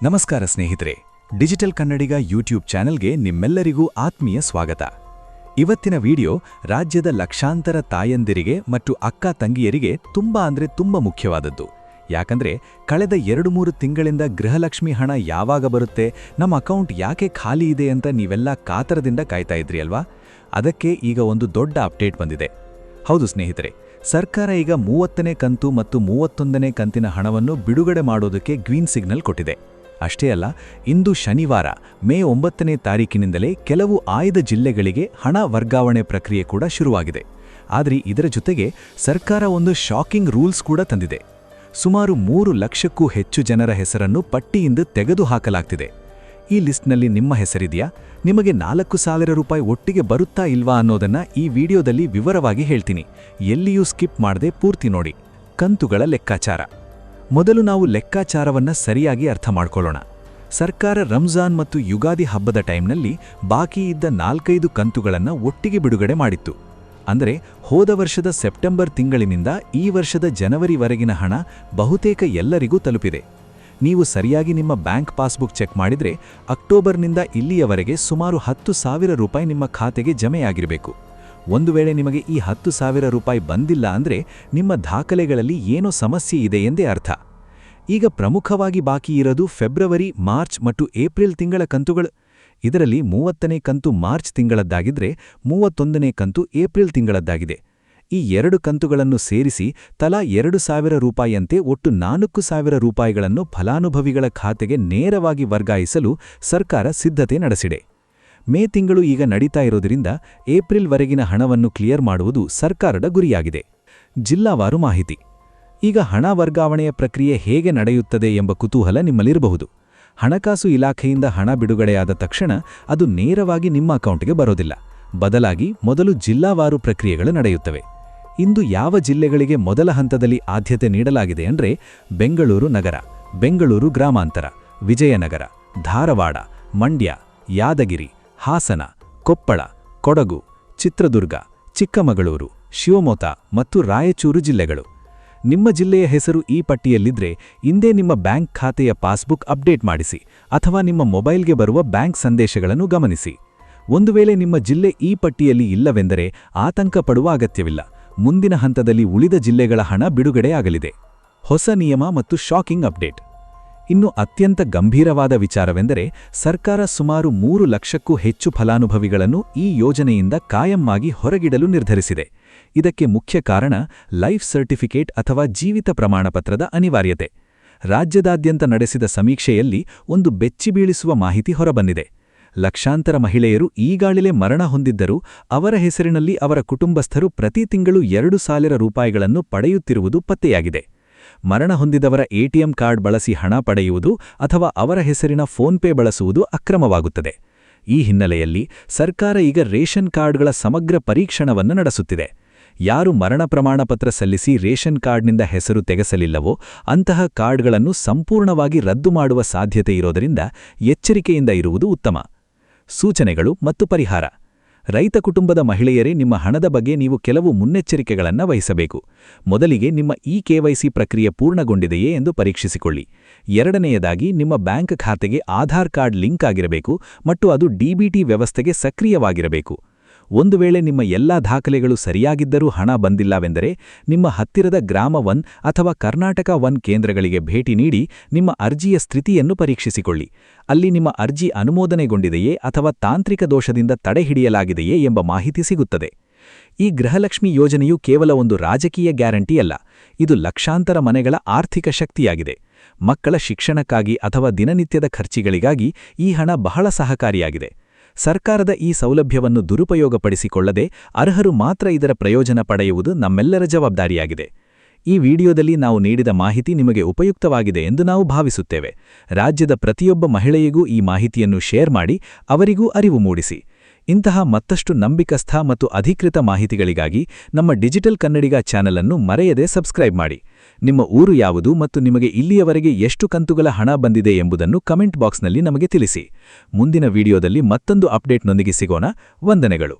ನಮಸ್ಕಾರ ಸ್ನೇಹಿತರೆ, ಡಿಜಿಟಲ್ ಕನ್ನಡಿಗ ಯೂಟ್ಯೂಬ್ ಚಾನೆಲ್ಗೆ ನಿಮ್ಮೆಲ್ಲರಿಗೂ ಆತ್ಮೀಯ ಸ್ವಾಗತ. ಇವತ್ತಿನ ವಿಡಿಯೋ ರಾಜ್ಯದ ಲಕ್ಷಾಂತರ ತಾಯಂದಿರಿಗೆ ಮತ್ತು ಅಕ್ಕ ತಂಗಿಯರಿಗೆ ತುಂಬಾ ಮುಖ್ಯವಾದದ್ದು. ಯಾಕಂದ್ರೆ ಕಳೆದ 2-3 ತಿಂಗಳಿಂದ ಗೃಹಲಕ್ಷ್ಮಿ ಹಣ ಯಾವಾಗ ಬರುತ್ತೆ, ನಮ್ಮ ಅಕೌಂಟ್ ಯಾಕೆ ಖಾಲಿ ಇದೆ ಅಂತ ನೀವೆಲ್ಲ ಕಾತರದಿಂದ ಕಾಯ್ತಾ ಇದ್ರಿ ಅಲ್ವಾ? ಅದಕ್ಕೆ ಈಗ ಒಂದು ದೊಡ್ಡ ಅಪ್ಡೇಟ್ ಬಂದಿದೆ. ಹೌದು ಸ್ನೇಹಿತರೆ, ಸರ್ಕಾರ ಈಗ 30ನೇ ಕಂತು ಮತ್ತು 31ನೇ ಕಂತಿನ ಹಣವನ್ನು ಬಿಡುಗಡೆ ಮಾಡೋದಕ್ಕೆ ಗ್ರೀನ್ ಸಿಗ್ನಲ್ ಕೊಟ್ಟಿದೆ. ಅಷ್ಟೇ ಅಲ್ಲ, ಇಂದು ಶನಿವಾರ ಮೇ 9ನೇ ತಾರೀಕಿನಿಂದಲೇ ಕೆಲವು ಆಯ್ದ ಜಿಲ್ಲೆಗಳಿಗೆ ಹಣ ವರ್ಗಾವಣೆ ಪ್ರಕ್ರಿಯೆ ಕೂಡ ಶುರುವಾಗಿದೆ. ಆದರೆ ಇದರ ಜೊತೆಗೆ ಸರ್ಕಾರ ಒಂದು ಶಾಕಿಂಗ್ ರೂಲ್ಸ್ ಕೂಡ ತಂದಿದೆ. ಸುಮಾರು 3 ಲಕ್ಷಕ್ಕೂ ಹೆಚ್ಚು ಜನರ ಹೆಸರನ್ನು ಪಟ್ಟಿಯಿಂದ ತೆಗೆದುಹಾಕಲಾಗ್ತಿದೆ. ಈ ಲಿಸ್ಟ್ನಲ್ಲಿ ನಿಮ್ಮ ಹೆಸರಿದೆಯಾ? ನಿಮಗೆ 4,000 ರೂಪಾಯಿ ಒಟ್ಟಿಗೆ ಬರುತ್ತಾ ಇಲ್ವಾ ಅನ್ನೋದನ್ನ ಈ ವಿಡಿಯೋದಲ್ಲಿ ವಿವರವಾಗಿ ಹೇಳ್ತೀನಿ. ಎಲ್ಲಿಯೂ ಸ್ಕಿಪ್ ಮಾಡದೆ ಪೂರ್ತಿ ನೋಡಿ. ಕಂತುಗಳ ಲೆಕ್ಕಾಚಾರ. ಮೊದಲು ನಾವು ಲೆಕ್ಕಾಚಾರವನ್ನ ಸರಿಯಾಗಿ ಅರ್ಥ ಮಾಡ್ಕೊಳ್ಳೋಣ. ಸರ್ಕಾರ ರಂಜಾನ್ ಮತ್ತು ಯುಗಾದಿ ಹಬ್ಬದ ಟೈಮ್ನಲ್ಲಿ ಬಾಕಿ ಇದ್ದ 4-5 ಕಂತುಗಳನ್ನು ಒಟ್ಟಿಗೆ ಬಿಡುಗಡೆ ಮಾಡಿತ್ತು. ಅಂದರೆ ಹೋದ ವರ್ಷದ ಸೆಪ್ಟೆಂಬರ್ ತಿಂಗಳಿನಿಂದ ಈ ವರ್ಷದ ಜನವರಿವರೆಗಿನ ಹಣ ಬಹುತೇಕ ಎಲ್ಲರಿಗೂ ತಲುಪಿದೆ. ನೀವು ಸರಿಯಾಗಿ ನಿಮ್ಮ ಬ್ಯಾಂಕ್ ಪಾಸ್ಬುಕ್ ಚೆಕ್ ಮಾಡಿದ್ರೆ ಅಕ್ಟೋಬರ್ನಿಂದ ಇಲ್ಲಿಯವರೆಗೆ ಸುಮಾರು 10,000 ರೂಪಾಯಿ ನಿಮ್ಮ ಖಾತೆಗೆ ಜಮೆಯಾಗಿರಬೇಕು. ಒಂದು ವೇಳೆ ನಿಮಗೆ ಈ 10,000 ರೂಪಾಯಿ ಬಂದಿಲ್ಲ ಅಂದರೆ ನಿಮ್ಮ ದಾಖಲೆಗಳಲ್ಲಿ ಏನೋ ಸಮಸ್ಯೆ ಇದೆ ಎಂದೇ ಅರ್ಥ. ಈಗ ಪ್ರಮುಖವಾಗಿ ಬಾಕಿ ಇರೋದು ಫೆಬ್ರವರಿ, ಮಾರ್ಚ್ ಮತ್ತು ಏಪ್ರಿಲ್ ತಿಂಗಳ ಕಂತುಗಳು. ಇದರಲ್ಲಿ 30ನೇ ಕಂತು ಮಾರ್ಚ್ ತಿಂಗಳದ್ದಾಗಿದ್ರೆ 31ನೇ ಕಂತು ಏಪ್ರಿಲ್ ತಿಂಗಳದ್ದಾಗಿದೆ. ಈ 2 ಕಂತುಗಳನ್ನು ಸೇರಿಸಿ ತಲಾ 2,000 ರೂಪಾಯಿಯಂತೆ ಒಟ್ಟು 4,000 ರೂಪಾಯಿಗಳನ್ನು ಫಲಾನುಭವಿಗಳ ಖಾತೆಗೆ ನೇರವಾಗಿ ವರ್ಗಾಯಿಸಲು ಸರ್ಕಾರ ಸಿದ್ಧತೆ ನಡೆಸಿದೆ. ಮೇ ತಿಂಗಳು ಈಗ ನಡೀತಾ ಇರೋದ್ರಿಂದ ಏಪ್ರಿಲ್ವರೆಗಿನ ಹಣವನ್ನು ಕ್ಲಿಯರ್ ಮಾಡುವುದು ಸರ್ಕಾರದ ಗುರಿಯಾಗಿದೆ. ಜಿಲ್ಲಾವಾರು ಮಾಹಿತಿ. ಈಗ ಹಣ ವರ್ಗಾವಣೆಯ ಪ್ರಕ್ರಿಯೆ ಹೇಗೆ ನಡೆಯುತ್ತದೆ ಎಂಬ ಕುತೂಹಲ ನಿಮ್ಮಲ್ಲಿರಬಹುದು. ಹಣಕಾಸು ಇಲಾಖೆಯಿಂದ ಹಣ ಬಿಡುಗಡೆಯಾದ ತಕ್ಷಣ ಅದು ನೇರವಾಗಿ ನಿಮ್ಮ ಅಕೌಂಟ್ಗೆ ಬರೋದಿಲ್ಲ. ಬದಲಾಗಿ ಮೊದಲು ಜಿಲ್ಲಾವಾರು ಪ್ರಕ್ರಿಯೆಗಳು ನಡೆಯುತ್ತವೆ. ಇಂದು ಯಾವ ಜಿಲ್ಲೆಗಳಿಗೆ ಮೊದಲ ಹಂತದಲ್ಲಿ ಆದ್ಯತೆ ನೀಡಲಾಗಿದೆ ಅಂದರೆ ಬೆಂಗಳೂರು ನಗರ, ಬೆಂಗಳೂರು ಗ್ರಾಮಾಂತರ, ವಿಜಯನಗರ, ಧಾರವಾಡ, ಮಂಡ್ಯ, ಯಾದಗಿರಿ, ಹಾಸನ, ಕೊಪ್ಪಳ, ಕೊಡಗು, ಚಿತ್ರದುರ್ಗ, ಚಿಕ್ಕಮಗಳೂರು, ಶಿವಮೊಗ್ಗ ಮತ್ತು ರಾಯಚೂರು ಜಿಲ್ಲೆಗಳು. ನಿಮ್ಮ ಜಿಲ್ಲೆಯ ಹೆಸರು ಈ ಪಟ್ಟಿಯಲ್ಲಿದ್ರೆ ಇಂದೇ ನಿಮ್ಮ ಬ್ಯಾಂಕ್ ಖಾತೆಯ ಪಾಸ್ಬುಕ್ ಅಪ್ಡೇಟ್ ಮಾಡಿಸಿ ಅಥವಾ ನಿಮ್ಮ ಮೊಬೈಲ್ಗೆ ಬರುವ ಬ್ಯಾಂಕ್ ಸಂದೇಶಗಳನ್ನು ಗಮನಿಸಿ. ಒಂದು ವೇಳೆ ನಿಮ್ಮ ಜಿಲ್ಲೆ ಈ ಪಟ್ಟಿಯಲ್ಲಿ ಇಲ್ಲವೆಂದರೆ ಆತಂಕ ಪಡುವ ಅಗತ್ಯವಿಲ್ಲ. ಮುಂದಿನ ಹಂತದಲ್ಲಿ ಉಳಿದ ಜಿಲ್ಲೆಗಳ ಹಣ ಬಿಡುಗಡೆಯಾಗಲಿದೆ. ಹೊಸ ನಿಯಮ ಮತ್ತು ಶಾಕಿಂಗ್ ಅಪ್ಡೇಟ್. ಇನ್ನು ಅತ್ಯಂತ ಗಂಭೀರವಾದ ವಿಚಾರವೆಂದರೆ ಸರ್ಕಾರ ಸುಮಾರು 3 ಲಕ್ಷಕ್ಕೂ ಹೆಚ್ಚು ಫಲಾನುಭವಿಗಳನ್ನು ಈ ಯೋಜನೆಯಿಂದ ಕಾಯಂಮಾಗಿ ಹೊರಗಿಡಲು ನಿರ್ಧರಿಸಿದೆ. ಇದಕ್ಕೆ ಮುಖ್ಯ ಕಾರಣ ಲೈಫ್ ಸರ್ಟಿಫಿಕೇಟ್ ಅಥವಾ ಜೀವಿತ ಪ್ರಮಾಣಪತ್ರದ ಅನಿವಾರ್ಯತೆ. ರಾಜ್ಯದಾದ್ಯಂತ ನಡೆಸಿದ ಸಮೀಕ್ಷೆಯಲ್ಲಿ ಒಂದು ಬೆಚ್ಚಿಬೀಳಿಸುವ ಮಾಹಿತಿ ಹೊರಬಂದಿದೆ. ಲಕ್ಷಾಂತರ ಮಹಿಳೆಯರು ಈಗಾಗಲೇ ಮರಣ ಹೊಂದಿದ್ದರೂ ಅವರ ಹೆಸರಿನಲ್ಲಿ ಅವರ ಕುಟುಂಬಸ್ಥರು ಪ್ರತಿ ತಿಂಗಳು 2,000 ರೂಪಾಯಿಗಳನ್ನು ಪಡೆಯುತ್ತಿರುವುದು ಪತ್ತೆಯಾಗಿದೆ. ಮರಣ ಹೊಂದಿದವರ ಎಟಿಎಂ ಕಾರ್ಡ್ ಬಳಸಿ ಹಣ ಪಡೆಯುವುದು ಅಥವಾ ಅವರ ಹೆಸರಿನ ಫೋನ್ಪೇ ಬಳಸುವುದು ಅಕ್ರಮವಾಗುತ್ತದೆ. ಈ ಹಿನ್ನೆಲೆಯಲ್ಲಿ ಸರ್ಕಾರ ಈಗ ರೇಷನ್ ಕಾರ್ಡ್ಗಳ ಸಮಗ್ರ ಪರೀಕ್ಷಣವನ್ನು ನಡೆಸುತ್ತಿದೆ. ಯಾರು ಮರಣ ಪ್ರಮಾಣಪತ್ರ ಸಲ್ಲಿಸಿ ರೇಷನ್ ಕಾರ್ಡ್ನಿಂದ ಹೆಸರು ತೆಗೆಸಲಿಲ್ಲವೋ ಅಂತಹ ಕಾರ್ಡ್ಗಳನ್ನು ಸಂಪೂರ್ಣವಾಗಿ ರದ್ದು ಮಾಡುವ ಸಾಧ್ಯತೆ ಇರೋದರಿಂದ ಎಚ್ಚರಿಕೆಯಿಂದ ಇರುವುದು ಉತ್ತಮ. ಸೂಚನೆಗಳು ಮತ್ತು ಪರಿಹಾರ. ರೈತ ಕುಟುಂಬದ ಮಹಿಳೆಯರೇ, ನಿಮ್ಮ ಹಣದ ಬಗ್ಗೆ ನೀವು ಕೆಲವು ಮುನ್ನೆಚ್ಚರಿಕೆಗಳನ್ನು ವಹಿಸಬೇಕು. ಮೊದಲಿಗೆ ನಿಮ್ಮ KYC ಪ್ರಕ್ರಿಯೆ ಪೂರ್ಣಗೊಂಡಿದೆಯೇ ಎಂದು ಪರೀಕ್ಷಿಸಿಕೊಳ್ಳಿ. ಎರಡನೆಯದಾಗಿ ನಿಮ್ಮ ಬ್ಯಾಂಕ್ ಖಾತೆಗೆ ಆಧಾರ್ ಕಾರ್ಡ್ ಲಿಂಕ್ ಆಗಿರಬೇಕು ಮತ್ತು ಅದು DBT ವ್ಯವಸ್ಥೆಗೆ ಸಕ್ರಿಯವಾಗಿರಬೇಕು. ಒಂದು ವೇಳೆ ನಿಮ್ಮ ಎಲ್ಲಾ ದಾಖಲೆಗಳು ಸರಿಯಾಗಿದ್ದರೂ ಹಣ ಬಂದಿಲ್ಲವೆಂದರೆ ನಿಮ್ಮ ಹತ್ತಿರದ ಗ್ರಾಮ 1 ಅಥವಾ ಕರ್ನಾಟಕ 1 ಕೇಂದ್ರಗಳಿಗೆ ಭೇಟಿ ನೀಡಿ ನಿಮ್ಮ ಅರ್ಜಿಯ ಸ್ಥಿತಿಯನ್ನು ಪರೀಕ್ಷಿಸಿಕೊಳ್ಳಿ. ಅಲ್ಲಿ ನಿಮ್ಮ ಅರ್ಜಿ ಅನುಮೋದನೆಗೊಂಡಿದೆಯೇ ಅಥವಾ ತಾಂತ್ರಿಕ ದೋಷದಿಂದ ತಡೆಹಿಡಿಯಲಾಗಿದೆಯೇ ಎಂಬ ಮಾಹಿತಿ ಸಿಗುತ್ತದೆ. ಈ ಗೃಹಲಕ್ಷ್ಮಿ ಯೋಜನೆಯು ಕೇವಲ ಒಂದು ರಾಜಕೀಯ ಗ್ಯಾರಂಟಿಯಲ್ಲ, ಇದು ಲಕ್ಷಾಂತರ ಮನೆಗಳ ಆರ್ಥಿಕ ಶಕ್ತಿಯಾಗಿದೆ. ಮಕ್ಕಳ ಶಿಕ್ಷಣಕ್ಕಾಗಿ ಅಥವಾ ದಿನನಿತ್ಯದ ಖರ್ಚಿಗಳಿಗಾಗಿ ಈ ಹಣ ಬಹಳ ಸಹಕಾರಿಯಾಗಿದೆ. ಸರ್ಕಾರದ ಈ ಸೌಲಭ್ಯವನ್ನು ದುರುಪಯೋಗಪಡಿಸಿಕೊಳ್ಳದೆ ಅರ್ಹರು ಮಾತ್ರ ಇದರ ಪ್ರಯೋಜನ ಪಡೆಯುವುದು ನಮ್ಮೆಲ್ಲರ ಜವಾಬ್ದಾರಿಯಾಗಿದೆ. ಈ ವಿಡಿಯೋದಲ್ಲಿ ನಾವು ನೀಡಿದ ಮಾಹಿತಿ ನಿಮಗೆ ಉಪಯುಕ್ತವಾಗಿದೆ ಎಂದು ನಾವು ಭಾವಿಸುತ್ತೇವೆ. ರಾಜ್ಯದ ಪ್ರತಿಯೊಬ್ಬ ಮಹಿಳೆಯಿಗೂ ಈ ಮಾಹಿತಿಯನ್ನು ಶೇರ್ ಮಾಡಿ ಅವರಿಗೂ ಅರಿವು ಮೂಡಿಸಿ. ಇಂತಹ ಮತ್ತಷ್ಟು ನಂಬಿಕಸ್ಥ ಮತ್ತು ಅಧಿಕೃತ ಮಾಹಿತಿಗಳಿಗಾಗಿ ನಮ್ಮ ಡಿಜಿಟಲ್ ಕನ್ನಡಿಗ ಚಾನೆಲ್ ಅನ್ನು ಮರೆಯದೆ ಸಬ್ಸ್ಕ್ರೈಬ್ ಮಾಡಿ. ನಿಮ್ಮ ಊರು ಯಾವುದು ಮತ್ತು ನಿಮಗೆ ಇಲ್ಲಿಯವರೆಗೆ ಎಷ್ಟು ಕಂತುಗಳ ಹಣ ಬಂದಿದೆ ಎಂಬುದನ್ನು ಕಮೆಂಟ್ ಬಾಕ್ಸ್ನಲ್ಲಿ ನಮಗೆ ತಿಳಿಸಿ. ಮುಂದಿನ ವಿಡಿಯೋದಲ್ಲಿ ಮತ್ತೊಂದು ಅಪ್ಡೇಟ್ನೊಂದಿಗೆ ಸಿಗೋಣ. ವಂದನೆಗಳು.